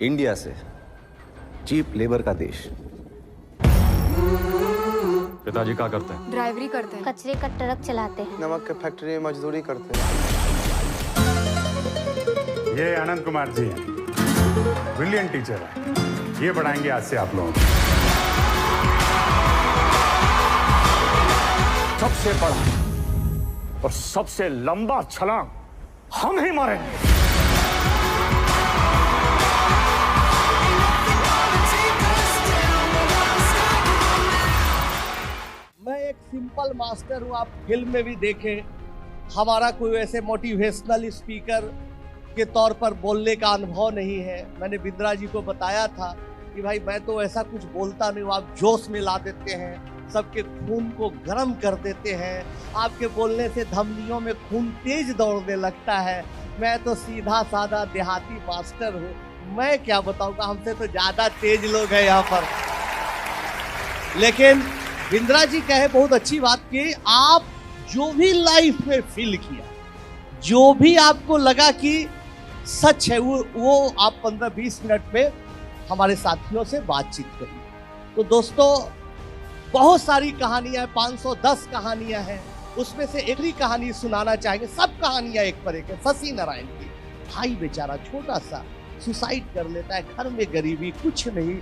India से cheap labour का देश। पिताजी क्या करते हैं? ड्राइवरी करते हैं। कचरे का ट्रक चलाते हैं। नमक के फैक्ट्री में मजदूरी करते हैं। ये अनंत कुमार जी हैं, ब्रिलियंट टीचर है। ये पढ़ाएंगे आज से आप लोगों को। सबसे बड़ा और सबसे लंबा छलांग हम ही मारेंगे। मैं एक सिंपल मास्टर हूँ, आप फिल्म में भी देखें। हमारा कोई ऐसे मोटिवेशनल स्पीकर के तौर पर बोलने का अनुभव नहीं है। मैंने बिंद्रा जी को बताया था कि भाई मैं तो ऐसा कुछ बोलता नहीं हूँ, आप जोश में ला देते हैं, सबके खून को गर्म कर देते हैं। आपके बोलने से धमनियों में खून तेज दौड़ने लगता है। मैं तो सीधा साधा देहाती मास्टर हूँ, मैं क्या बताऊँगा, हमसे तो ज़्यादा तेज लोग हैं यहाँ पर। लेकिन बिंद्रा जी कहे बहुत अच्छी बात कि आप जो भी लाइफ में फील किया, जो भी आपको लगा कि सच है, वो आप 15-20 मिनट में हमारे साथियों से बातचीत करिए। तो दोस्तों, बहुत सारी कहानियां, 510 कहानियां हैं, उसमें से एक ही कहानी सुनाना चाहेंगे। सब कहानियां एक पर एक है। शशि नारायण की, भाई बेचारा छोटा सा सुसाइड कर लेता है, घर में गरीबी, कुछ नहीं,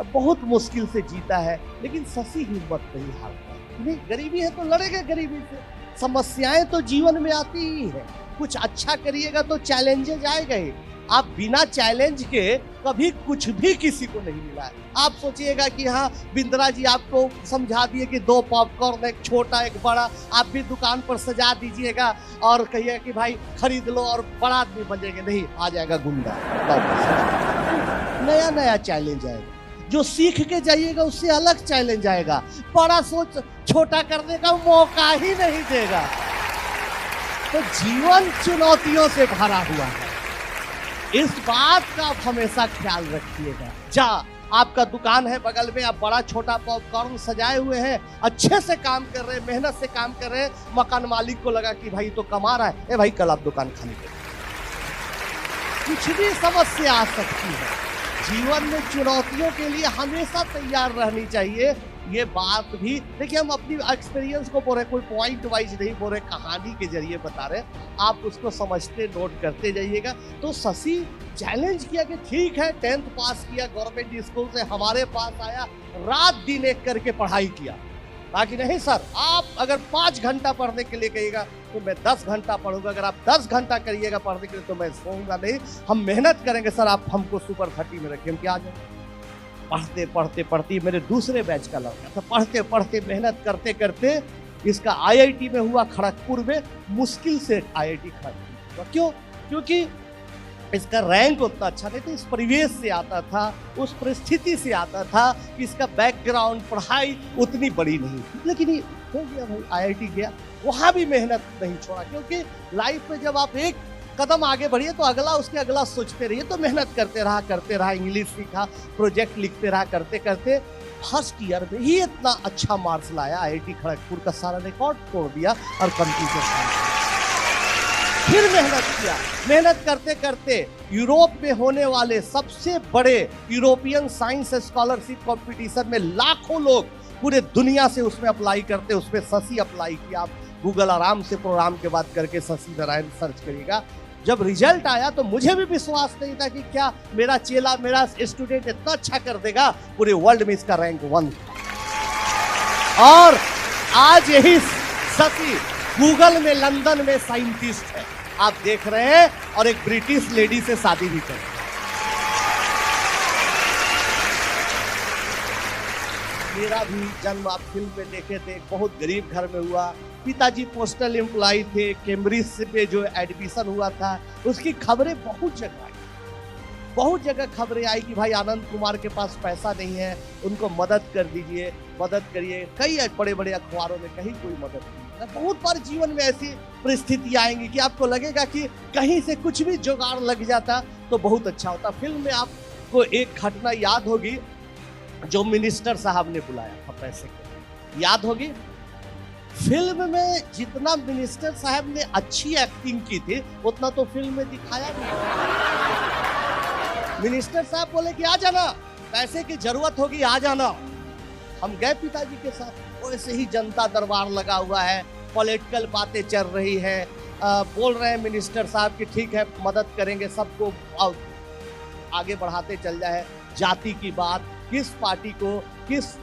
बहुत मुश्किल से जीता है, लेकिन शशि हिम्मत नहीं हारता। नहीं, गरीबी है तो लड़ेगा गरीबी से। समस्याएं तो जीवन में आती ही है, कुछ अच्छा करिएगा तो चैलेंजेस आएगा ही। आप बिना चैलेंज के कभी कुछ भी किसी को नहीं मिला है। आप सोचिएगा कि हाँ, बिंद्रा जी आपको समझा दिए कि 2 पॉपकॉर्न, एक छोटा एक बड़ा, आप भी दुकान पर सजा दीजिएगा और कहिए कि भाई खरीद लो और बड़ा आदमी बन जाएंगे। नहीं, आ जाएगा गुंडा। नया नया चैलेंज आएगा, जो सीख के जाइएगा उससे अलग चैलेंज आएगा। बड़ा सोच छोटा करने का मौका ही नहीं देगा। तो जीवन चुनौतियों से भरा हुआ है, इस बात का आप हमेशा ख्याल रखिएगा। आपका दुकान है बगल में, आप बड़ा छोटा पॉपकॉर्न सजाए हुए हैं, अच्छे से काम कर रहे हैं, मेहनत से काम कर रहे हैं, मकान मालिक को लगा कि भाई तो कमा रहा है, ए भाई कल आप दुकान खाली करें। कुछ भी समस्या आ सकती है। जीवन में चुनौतियों के लिए हमेशा तैयार रहनी चाहिए। ये बात भी देखिए, हम अपनी एक्सपीरियंस को बोल रहे, कोई पॉइंट वाइज नहीं बोल रहे, कहानी के जरिए बता रहे। आप उसको समझते, नोट करते जाइएगा। तो शशि चैलेंज किया कि ठीक है, 10th पास किया गवर्नमेंट स्कूल से, हमारे पास आया, रात दिन एक करके पढ़ाई किया। बाकी नहीं सर, आप अगर 5 घंटा पढ़ने के लिए कहिएगा तो मैं 10 घंटा पढ़ूंगा, अगर आप 10 घंटा करिएगा पढ़ने के लिए तो मैं सोऊंगा नहीं। हम मेहनत करेंगे सर, आप हमको सुपर 30 में रखिए, हम क्या आ जाएंगे। पढ़ते पढ़ते पढ़ते, मेरे दूसरे बैच का लड़का था, पढ़ते पढ़ते मेहनत करते करते इसका IIT में हुआ, खड़गपुर में, मुश्किल से IIT खड़गपुर हुआ। क्यों? क्योंकि इसका रैंक उतना अच्छा नहीं था, इस परिवेश से आता था, उस परिस्थिति से आता था कि इसका बैकग्राउंड, पढ़ाई उतनी बड़ी नहीं थी। लेकिन ये हो गया भाई, IIT गया, वहाँ भी मेहनत नहीं छोड़ा। क्योंकि लाइफ में जब आप एक कदम आगे बढ़िए तो अगला उसके अगला सोचते रहिए। तो मेहनत करते रहा, इंग्लिश सीखा, प्रोजेक्ट लिखते रहा, करते करते फर्स्ट ईयर में ही इतना अच्छा मार्क्स लाया, IIT खड़गपुर का सारा रिकॉर्ड तोड़ दिया और कंप्यूटर साइंस। फिर मेहनत किया, मेहनत करते करते यूरोप में होने वाले सबसे बड़े यूरोपियन साइंस स्कॉलरशिप कंपटीशन में लाखों लोग पूरे दुनिया से उसमें अप्लाई करते, उसमें शशि अप्लाई किया। आप गूगल आराम से प्रोग्राम के बाद करके शशि नारायण सर्च करिएगा। जब रिजल्ट आया तो मुझे भी विश्वास नहीं था कि क्या मेरा चेला, मेरा स्टूडेंट इतना अच्छा कर देगा। पूरे वर्ल्ड में इसका रैंक 1 और आज यही शशि गूगल में लंदन में साइंटिस्ट है, आप देख रहे हैं, और एक ब्रिटिश लेडी से शादी भी कर। मेरा भी जन्म आप फिल्म में देखे थे, बहुत गरीब घर में हुआ। पिताजी पोस्टल एम्प्लॉय थे, कैम्ब्रिज पे जो एडमिशन हुआ था उसकी खबरें बहुत जगह आई, बहुत जगह खबरें आई कि भाई आनंद कुमार के पास पैसा नहीं है, उनको मदद कर दीजिए, मदद करिए। कई बड़े बड़े अखबारों में कहीं कोई मदद नहीं। बहुत बार जीवन में ऐसी परिस्थिति आएंगी कि आपको लगेगा कि कहीं से कुछ भी जुगाड़ लग जाता तो बहुत अच्छा होता। फिल्म में आपको एक घटना याद होगी, जो मिनिस्टर साहब ने बुलाया था पैसे के, याद होगी। फिल्म में जितना मिनिस्टर साहब ने अच्छी एक्टिंग की थी उतना तो फिल्म में दिखाया नहीं। मिनिस्टर साहब बोले कि आ जाना, पैसे की जरूरत होगी आ जाना। हम गए पिताजी के साथ, वैसे ही जनता दरबार लगा हुआ है, पॉलिटिकल बातें चल रही है, बोल रहे हैं मिनिस्टर साहब कि ठीक है मदद करेंगे, सबको आगे बढ़ाते चल जाए। जाति की बात, किस पार्टी को किस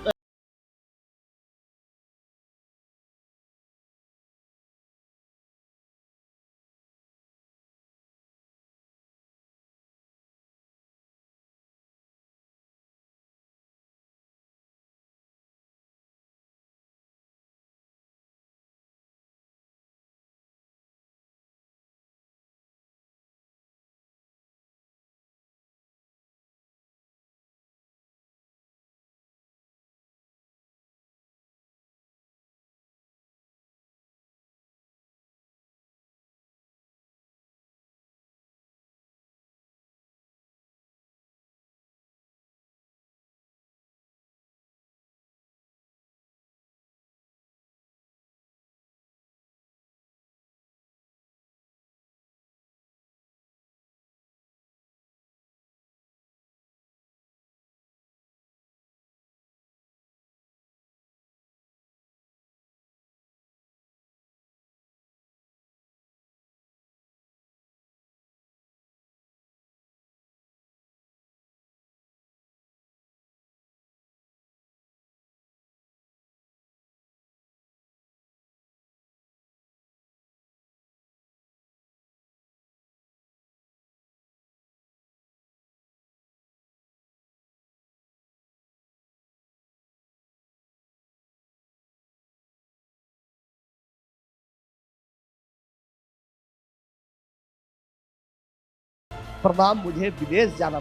प्रणाम, मुझे विदेश जाना।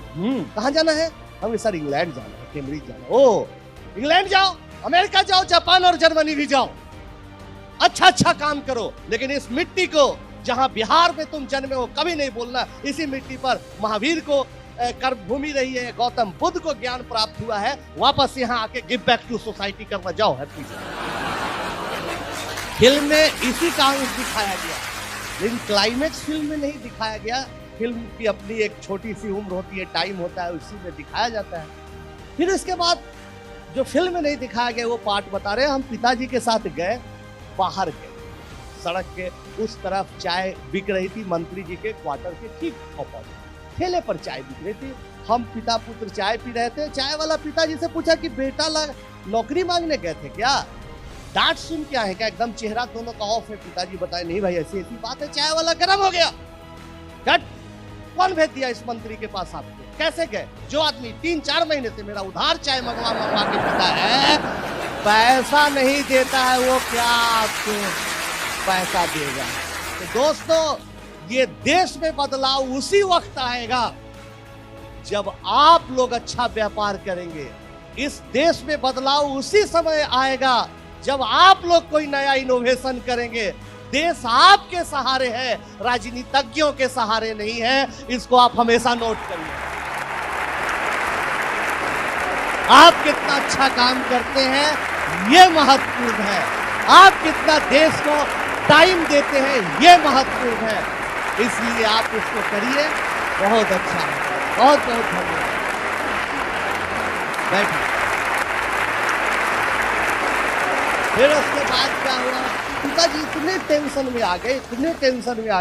कहाँ जाना है? हमें सर इंग्लैंड जाना है, कैम्ब्रिज जाना है। ओ इंग्लैंड जाओ, अमेरिका जाओ, जापान और जर्मनी भी जाओ, अच्छा काम करो, लेकिन इस मिट्टी को जहां बिहार में तुम जन्मे हो कभी नहीं बोलना। इसी मिट्टी पर महावीर को कर्मभूमि रही है, गौतम बुद्ध को ज्ञान प्राप्त हुआ है, वापस यहाँ आके गिव बैक टू सोसाइटी करना। जाओ हैप्पी। फिल्म में इसी का अंश दिखाया गया, लेकिन क्लाइमेक्स फिल्म में नहीं दिखाया गया। फिल्म की अपनी एक छोटी सी उम्र होती है, टाइम होता है, उसी में दिखाया जाता है। फिर इसके बाद जो फिल्म में नहीं दिखाया गया वो पार्ट बता रहे हैं। हम पिताजी के साथ गए, बाहर गए, सड़क के उस तरफ चाय बिक रही थी, मंत्री जी के क्वार्टर के ठीक अपोजिट ठेले पर चाय बिक रही थी। हम पिता पुत्र चाय पी रहे थे। चाय वाला पिताजी से पूछा कि बेटा नौकरी मांगने गए थे क्या? डांट सुन क्या है क्या? एकदम चेहरा दोनों का ऑफ है। पिताजी बताए नहीं भाई ऐसी ऐसी बात है। चाय वाला गर्म हो गया। कौन भेज दिया इस मंत्री के पास आपको? कैसे गए? जो आदमी 3-4 महीने से मेरा उधार चाय मंगवा के पीता है, पैसा नहीं देता है, वो क्या आपको पैसा देगा? तो दोस्तों, ये देश में बदलाव उसी वक्त आएगा जब आप लोग अच्छा व्यापार करेंगे। इस देश में बदलाव उसी समय आएगा जब आप लोग कोई नया इनोवेशन करेंगे। देश आपके सहारे है, राजनीतिज्ञों के सहारे नहीं है। इसको आप हमेशा नोट करिए। आप कितना अच्छा काम करते हैं ये महत्वपूर्ण है। आप कितना देश को टाइम देते हैं ये महत्वपूर्ण है। इसलिए आप इसको करिए। बहुत अच्छा है। बहुत बहुत धन्यवाद। बैठिए। फिर उसके बाद क्या हुआ? पिताजी इतने टेंशन में आ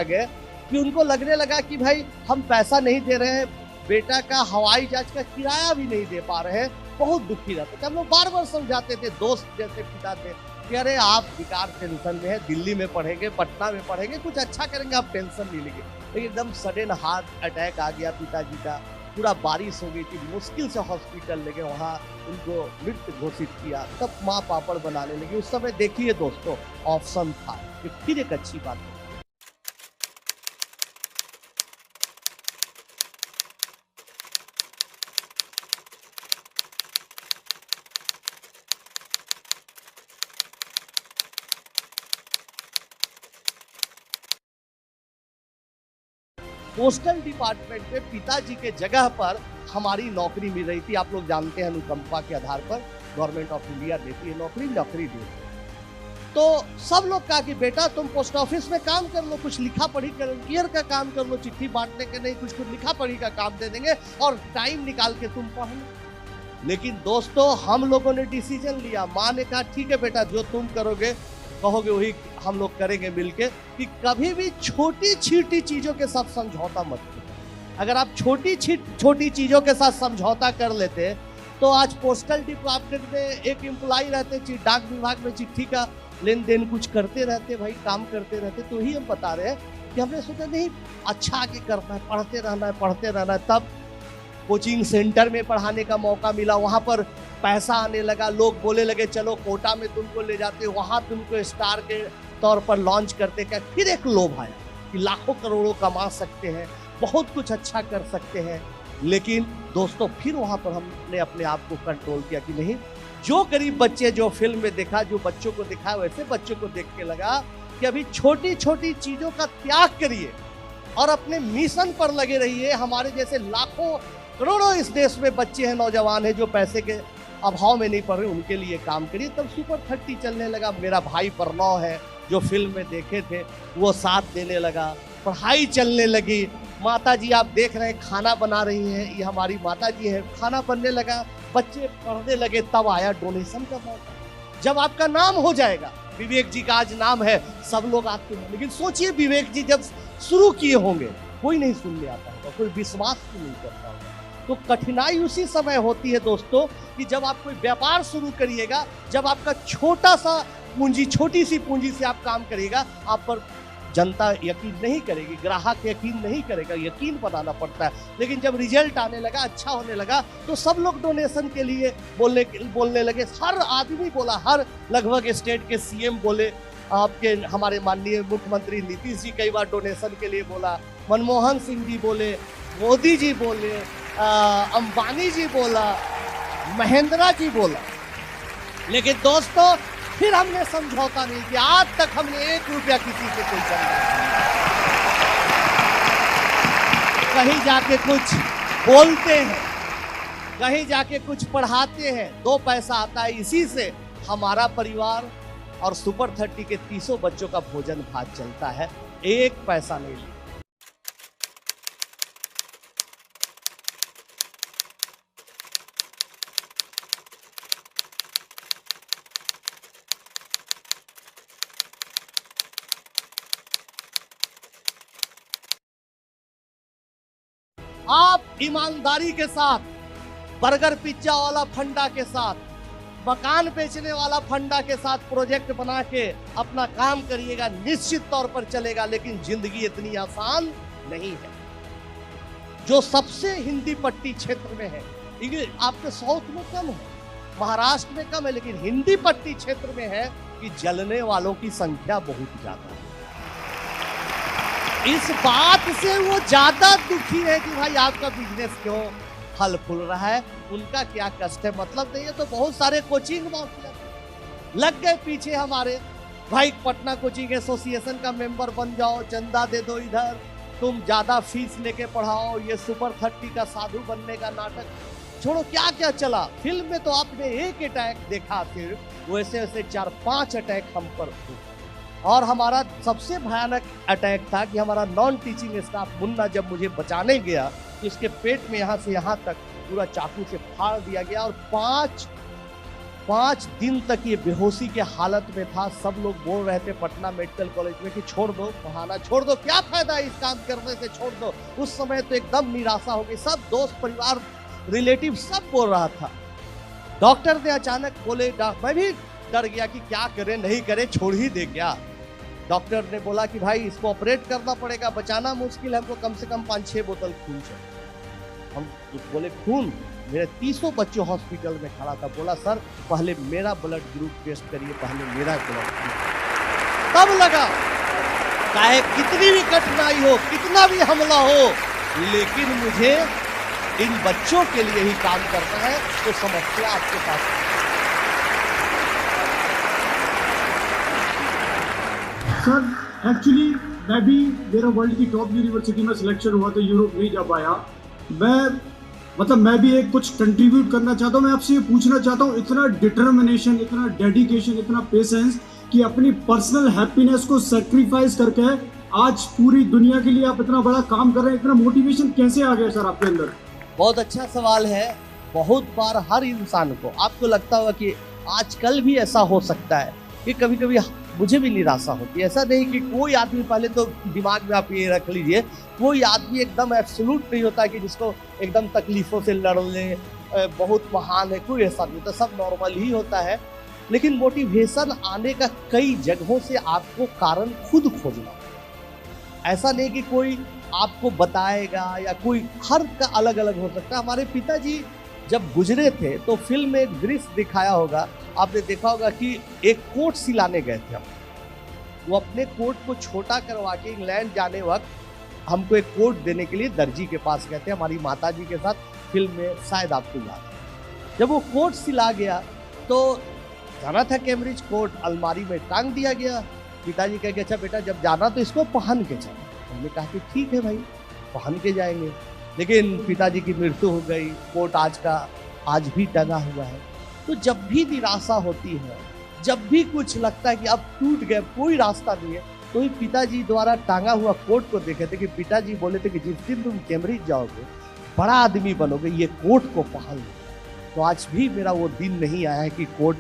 गए कि उनको लगने लगा कि भाई हम पैसा नहीं दे रहे हैं, बेटा का हवाई जहाज का किराया भी नहीं दे पा रहे हैं। बहुत दुखी रहते थे। हम लोग बार बार समझाते थे, दोस्त जैसे पिता थे कि अरे आप बेकार टेंशन में है, दिल्ली में पढ़ेंगे, पटना में पढ़ेंगे, कुछ अच्छा करेंगे, आप टेंशन नहीं लेंगे। लेकिन एकदम सडन हार्ट अटैक आ गया पिताजी का। पूरा बारिश हो गई थी, मुश्किल से हॉस्पिटल ले गए, वहाँ उनको मृत घोषित किया। तब माँ पापड़ बनाने लगी। उस समय देखिए दोस्तों, ऑप्शन था। ये फिर एक अच्छी बात है। पोस्टल डिपार्टमेंट में पिताजी के जगह पर हमारी नौकरी मिल रही थी। आप लोग जानते हैं अनुकंपा के आधार पर गवर्नमेंट ऑफ इंडिया देती है नौकरी देती है। तो सब लोग कहा कि बेटा तुम पोस्ट ऑफिस में काम कर लो, कुछ लिखा पढ़ी करियर का काम कर लो, चिट्ठी बांटने के नहीं कुछ लिखा पढ़ी का काम दे देंगे और टाइम निकाल के तुम पढ़ लो। लेकिन दोस्तों हम लोगों ने डिसीजन लिया, माँ ने कहा ठीक है बेटा जो तुम करोगे कहोगे वही हम लोग करेंगे मिलके, कि कभी भी छोटी छोटी चीजों के साथ समझौता मत करो। अगर आप छोटी चीजों के साथ समझौता कर लेते तो आज पोस्टल डिपार्टमेंट में एक एम्प्लॉय रहते, डाक विभाग में चिट्ठी का लेन देन कुछ करते रहते, भाई काम करते रहते। तो ही हम बता रहे हैं कि हमने सोचा नहीं अच्छा आगे करना है, पढ़ते रहना है। तब कोचिंग सेंटर में पढ़ाने का मौका मिला, वहाँ पर पैसा आने लगा, लोग बोले लगे चलो कोटा में तुमको ले जाते, वहाँ तुमको स्टार के तौर पर लॉन्च करते। क्या फिर एक लोभ आया कि लाखों करोड़ों कमा सकते हैं, बहुत कुछ अच्छा कर सकते हैं। लेकिन दोस्तों फिर वहाँ पर हमने अपने आप को कंट्रोल किया कि नहीं, जो गरीब बच्चे जो फिल्म में देखा, जो बच्चों को दिखा, वैसे बच्चों को देख के लगा कि अभी छोटी छोटी चीजों का त्याग करिए और अपने मिशन पर लगे रहिए। हमारे जैसे लाखों करोड़ों इस देश में बच्चे हैं, नौजवान हैं जो पैसे के अभाव में नहीं पढ़ रहे, उनके लिए काम करिए। तब सुपर 30 चलने लगा। मेरा भाई प्रणव है जो फिल्म में देखे थे, वो साथ देने लगा, पढ़ाई चलने लगी। माता जी आप देख रहे हैं खाना बना रही हैं, ये हमारी माता जी है, खाना बनने लगा, बच्चे पढ़ने लगे। तब आया डोनेशन का मौका। जब आपका नाम हो जाएगा, विवेक जी का आज नाम है, सब लोग आते हैं। लेकिन सोचिए विवेक जी जब शुरू किए होंगे कोई नहीं सुनने आता होगा, कोई विश्वास भी नहीं करता होगा। तो कठिनाई उसी समय होती है दोस्तों कि जब आप कोई व्यापार शुरू करिएगा, जब आपका छोटा सा पूंजी, छोटी सी पूंजी से आप काम करिएगा, आप पर जनता यकीन नहीं करेगी, ग्राहक यकीन नहीं करेगा, यकीन बनाना पड़ता है। लेकिन जब रिजल्ट आने लगा, अच्छा होने लगा, तो सब लोग डोनेशन के लिए बोलने लगे। हर आदमी बोला, हर लगभग स्टेट के सीएम बोले, आपके हमारे माननीय मुख्यमंत्री नीतीश जी कई बार डोनेशन के लिए बोला, मनमोहन सिंह जी बोले, मोदी जी बोले, अंबानी जी बोला, महेंद्रा जी बोला। लेकिन दोस्तों फिर हमने समझौता नहीं किया। आज तक हमने 1 रुपया किसी से कोई चंदा कहीं जाके कुछ बोलते हैं, कहीं जाके कुछ पढ़ाते हैं, 2 पैसा आता है, इसी से हमारा परिवार और सुपर 30 के 300 बच्चों का भोजन भात चलता है। 1 पैसा नहीं लिया। आप ईमानदारी के साथ बर्गर पिज्जा वाला फंडा के साथ, मकान बेचने वाला फंडा के साथ प्रोजेक्ट बना के अपना काम करिएगा, निश्चित तौर पर चलेगा। लेकिन जिंदगी इतनी आसान नहीं है। जो सबसे हिंदी पट्टी क्षेत्र में है, आपके साउथ में कम है, महाराष्ट्र में कम है, लेकिन हिंदी पट्टी क्षेत्र में है कि जलने वालों की संख्या बहुत ज्यादा है। इस बात से वो ज्यादा दुखी है कि भाई आपका बिजनेस क्यों फल फूल रहा है, उनका क्या कष्ट है मतलब नहीं है। तो बहुत सारे कोचिंग माफिया लग गए पीछे हमारे, भाई पटना कोचिंग एसोसिएशन का मेंबर बन जाओ, चंदा दे दो, इधर तुम ज्यादा फीस लेके पढ़ाओ, ये सुपर 30 का साधु बनने का नाटक छोड़ो। क्या क्या चला फिल्म में, तो आपने एक अटैक देखा, फिर वैसे वैसे 4-5 अटैक हम पर हुए। और हमारा सबसे भयानक अटैक था कि हमारा नॉन टीचिंग स्टाफ मुन्ना जब मुझे बचाने गया तो इसके पेट में यहाँ से यहाँ तक पूरा चाकू से फाड़ दिया गया और 5 दिन तक ये बेहोशी के हालत में था। सब लोग बोल रहे थे पटना मेडिकल कॉलेज में कि छोड़ दो पढ़ाना, छोड़ दो, क्या फायदा है इस काम करने से, छोड़ दो। उस समय तो एकदम निराशा हो गई, सब दोस्त परिवार रिलेटिव सब बोल रहा था। डॉक्टर ने अचानक बोले, मैं भी डर गया कि क्या करें नहीं करें, छोड़ ही दे क्या। डॉक्टर ने बोला कि भाई इसको ऑपरेट करना पड़ेगा, बचाना मुश्किल है, हमको कम से कम 5-6 बोतल खून चाहिए। हम बोले खून, मेरे 300 बच्चों हॉस्पिटल में खड़ा था, बोला सर पहले मेरा ब्लड ग्रुप टेस्ट करिए, पहले मेरा ब्लड ग्रुप। तब लगा चाहे कितनी भी कठिनाई हो, कितना भी हमला हो, लेकिन मुझे इन बच्चों के लिए ही काम करना है। तो समस्या आपके पास सर, एक्चुअली मैं भी, मेरा वर्ल्ड की टॉप यूनिवर्सिटी में सिलेक्शन हुआ तो यूरोप नहीं जा पाया। मैं भी एक कुछ कंट्रीब्यूट करना चाहता हूँ। मैं आपसे ये पूछना चाहता हूँ, इतना डिटर्मिनेशन, इतना डेडिकेशन, इतना पेशेंस कि अपनी पर्सनल हैप्पीनेस को सेक्रीफाइस करके आज पूरी दुनिया के लिए आप इतना बड़ा काम कर रहे हैं, इतना मोटिवेशन कैसे आ गया सर आपके अंदर? बहुत अच्छा सवाल है। बहुत बार हर इंसान को आपको लगता होगा कि आजकल भी ऐसा हो सकता है कि कभी कभी मुझे भी निराशा होती है। ऐसा नहीं कि कोई आदमी, पहले तो दिमाग में आप ये रख लीजिए, कोई आदमी एकदम एब्सोल्यूट नहीं होता कि जिसको एकदम तकलीफों से लड़ ले, बहुत महान है, कोई ऐसा नहीं होता, सब नॉर्मल ही होता है। लेकिन मोटिवेशन आने का कई जगहों से आपको कारण खुद खोजना। ऐसा नहीं कि कोई आपको बताएगा या कोई, हर का अलग अलग हो सकता है। हमारे पिताजी जब गुजरे थे तो फिल्म में एक दृश्य दिखाया होगा, आपने देखा होगा कि एक कोट सिलाने गए थे हम। वो अपने कोट को छोटा करवा के इंग्लैंड जाने वक्त हमको एक कोट देने के लिए दर्जी के पास गए थे, हमारी माताजी के साथ। फिल्म में शायद आपको याद है, जब वो कोट सिला गया तो जाना था कैम्ब्रिज, कोट अलमारी में टांग दिया गया। पिताजी कह के अच्छा बेटा जब जाना तो इसको पहन के चलो। हमने कहा कि ठीक है भाई, पहन के जाएंगे। लेकिन पिताजी की मृत्यु हो गई, कोट आज भी टंगा हुआ है। तो जब भी निराशा होती है, जब भी कुछ लगता है कि अब टूट गए, कोई रास्ता नहीं है, तो ही पिताजी द्वारा टांगा हुआ कोट को देखे थे कि पिताजी बोले थे कि जिस दिन तुम कैम्ब्रिज जाओगे, बड़ा आदमी बनोगे, ये कोट को पहन लो। तो आज भी मेरा वो दिन नहीं आया है कि कोट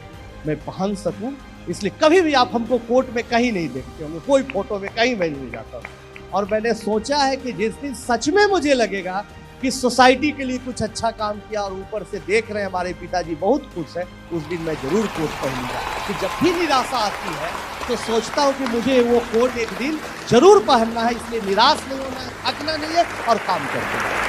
मैं पहन सकूं, इसलिए कभी भी आप हमको कोट में कहीं नहीं देखते होंगे, कोई फोटो में कहीं मैं नहीं जाता हूं। और मैंने सोचा है कि जिस दिन सच में मुझे लगेगा कि सोसाइटी के लिए कुछ अच्छा काम किया और ऊपर से देख रहे हैं हमारे पिताजी बहुत खुश है, उस दिन मैं जरूर कोट पहनूंगा। कि जब भी निराशा आती है तो सोचता हूँ कि मुझे वो कोट एक दिन जरूर पहनना है, इसलिए निराश नहीं होना है, थकना नहीं है और काम करना है।